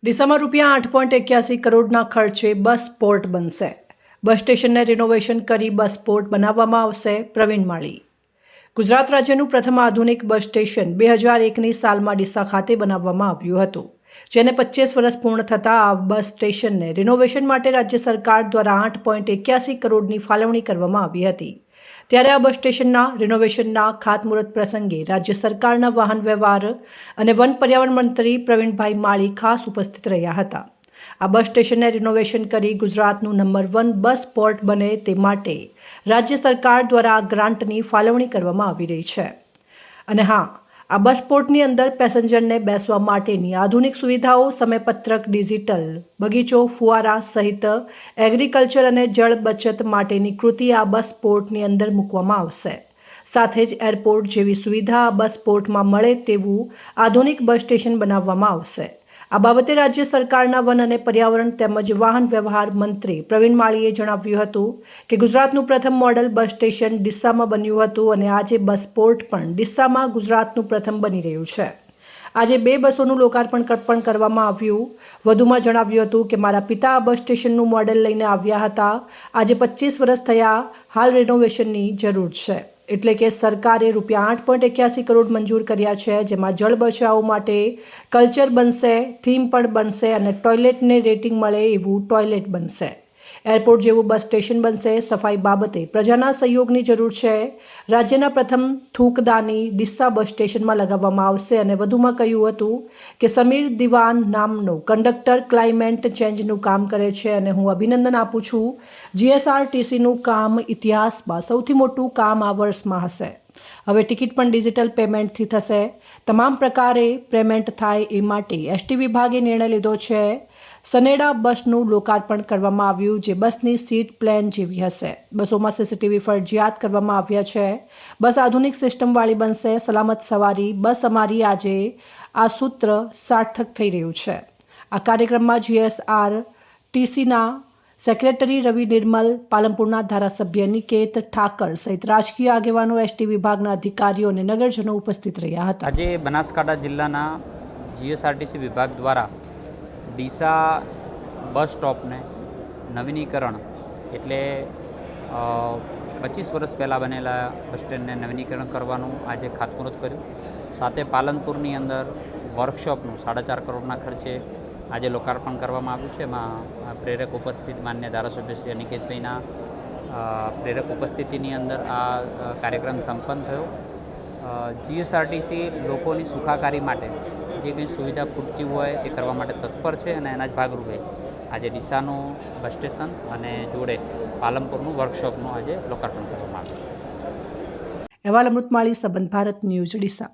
ડીસામાં ₹8.81 કરોડના ખર્ચે બસ પોર્ટ બનશે. બસ સ્ટેશનને રિનોવેશન કરી બસ પોર્ટ બનાવવામાં આવશે. પ્રવીણ માળી. ગુજરાત રાજ્યનું પ્રથમ આધુનિક બસ સ્ટેશન 2001ની સાલમાં ડીસા ખાતે બનાવવામાં આવ્યું હતું, જેને 25 વર્ષ પૂર્ણ થતાં આ બસ સ્ટેશનને રિનોવેશન માટે રાજ્ય સરકાર દ્વારા 8.81 કરોડની ફાળવણી કરવામાં આવી હતી. ત્યારે આ બસ સ્ટેશનના રિનોવેશનના ખાતમુહૂર્ત પ્રસંગે રાજ્ય સરકારના વાહન વ્યવહાર અને વન પર્યાવરણ મંત્રી પ્રવીણભાઈ માળી ખાસ ઉપસ્થિત રહ્યા હતા. આ બસ સ્ટેશનને રિનોવેશન કરી ગુજરાતનું નંબર 1 બસ પોર્ટ બને તે માટે રાજ્ય સરકાર દ્વારા આ ગ્રાન્ટની ફાળવણી કરવામાં આવી રહી છે. અને હા, આ બસ પોર્ટની અંદર પેસેન્જરને બેસવા માટેની આધુનિક સુવિધાઓ, સમયપત્રક, ડિજિટલ બગીચો, ફુવારા સહિત એગ્રીકલ્ચર અને જળ બચત માટેની કૃતિ આ બસ પોર્ટની અંદર મૂકવામાં આવશે. સાથે જ એરપોર્ટ જેવી સુવિધા આ બસ પોર્ટમાં મળે તેવું આધુનિક બસ સ્ટેશન બનાવવામાં આવશે. આ બાબતે રાજ્ય સરકારના વન અને પર્યાવરણ તેમજ વાહન વ્યવહાર મંત્રી પ્રવીણ માળીએ જણાવ્યું હતું કે ગુજરાતનું પ્રથમ મોડલ બસ સ્ટેશન ડીસામાં બન્યું હતું અને આજે બસ પોર્ટ પણ ડીસામાં ગુજરાતનું પ્રથમ બની રહ્યું છે. આજે 2 બસોનું લોકાર્પણ પણ કરવામાં આવ્યું. વધુમાં જણાવ્યું હતું કે મારા પિતા આ બસ સ્ટેશનનું મોડેલ લઈને આવ્યા હતા. આજે 25 વર્ષ થયા, હાલ રિનોવેશનની જરૂર છે. એટલે કે સરકારે ₹8.81 કરોડ મંજૂર કર્યા છે, જેમાં જળ બચાવ માટે કલ્ચર બનશે, થીમ પણ બનશે અને ટોયલેટને રેટિંગ મળે એવું ટોયલેટ બનશે. એરપોર્ટ જેવું બસ સ્ટેશન બનશે. સફાઈ બાબતે પ્રજાના સહયોગની જરૂર છે. રાજ્યના પ્રથમ થૂકદાની ડીસા બસ સ્ટેશનમાં લગાવવામાં આવશે. અને વધુમાં કહ્યું હતું કે સમીર દિવાન નામનો કંડક્ટર ક્લાઇમેટ ચેન્જનું કામ કરે છે અને હું અભિનંદન આપું છું. GSRTCનું કામ ઇતિહાસમાં સૌથી મોટું કામ આ વર્ષમાં હશે. હવે ટિકિટ પણ ડિજિટલ પેમેન્ટથી થશે. તમામ પ્રકારે પેમેન્ટ થાય એ માટે ST વિભાગે નિર્ણય લીધો છે. સનેડા બસનું લોકાર્પણ કરવામાં આવ્યું, જે બસની સીટ પ્લેન જેવી હશે. બસોમાં CCTV ફરજિયાત કરવામાં આવ્યા છે. બસ આધુનિક સિસ્ટમવાળી બનશે. સલામત સવારી બસ અમારી. આજે આ સૂત્ર સાર્થક થઈ રહ્યું છે. આ કાર્યક્રમમાં GSRTCના સેક્રેટરી રવિ નિર્મલ, પાલનપુરના ધારાસભ્ય નિકેત ઠાકર સહિત રાજકીય આગેવાનો, ST વિભાગના અધિકારીઓ અને નગરજનો ઉપસ્થિત રહ્યા હતા. આજે બનાસકાંઠા જિલ્લાના GSRTC વિભાગ દ્વારા ડીસા બસ સ્ટોપને નવીનીકરણ એટલે 25 વર્ષ પહેલાં બનેલા બસ સ્ટેન્ડને નવીનીકરણ કરવાનું આજે ખાતમુહૂર્ત કર્યું. સાથે પાલનપુરની અંદર વર્કશોપનું 4.5 કરોડના ખર્ચે આજે લોકાર્પણ કરવામાં આવ્યું છે. એમાં પ્રેરક ઉપસ્થિત માન્ય ધારાસભ્ય શ્રી અનિકેતભાઈના પ્રેરક ઉપસ્થિતિની અંદર આ કાર્યક્રમ સંપન્ન થયો. GSRTC લોકોની સુખાકારી માટે જે કંઈ સુવિધા ખૂટતી હોય તે કરવા માટે તત્પર છે અને એના જ ભાગરૂપે આજે ડીસાનું બસ સ્ટેશન અને જોડે પાલનપુરનું વર્કશોપનું આજે લોકાર્પણ કરવામાં આવ્યું છે. અહેવાલ અમૃત માળી, સંબંધ ભારત ન્યૂઝ, ડીસા.